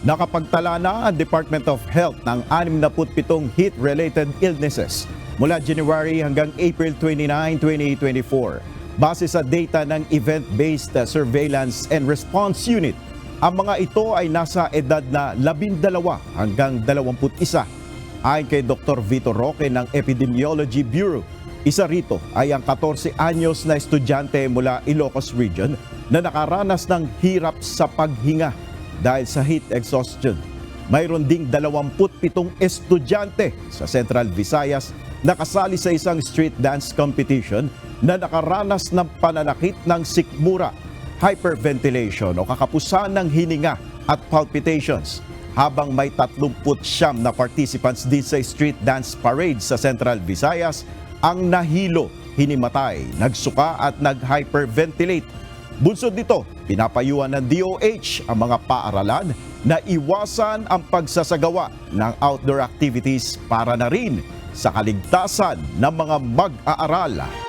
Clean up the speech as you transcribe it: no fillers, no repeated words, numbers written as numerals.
Nakapagtala na ang Department of Health ng 67 heat-related illnesses mula January hanggang April 29, 2024. Base sa data ng Event-Based Surveillance and Response Unit, ang mga ito ay nasa edad na 12 hanggang 21. Ayon kay Dr. Vito Roque ng Epidemiology Bureau, isa rito ay ang 14 anyos na estudyante mula Ilocos Region na nakaranas ng hirap sa paghinga dahil sa heat exhaustion. Mayroon ding 27 estudyante sa Central Visayas na kasali sa isang street dance competition na nakaranas ng pananakit ng sikmura, hyperventilation o kakapusan ng hininga at palpitations. Habang may 39 na participants din sa street dance parade sa Central Visayas ang nahilo, hinimatay, nagsuka at nag-hyperventilate. Bunsod nito, pinapayuhan ng DOH ang mga paaralan na iwasan ang pagsasagawa ng outdoor activities para na rin sa kaligtasan ng mga mag-aaral.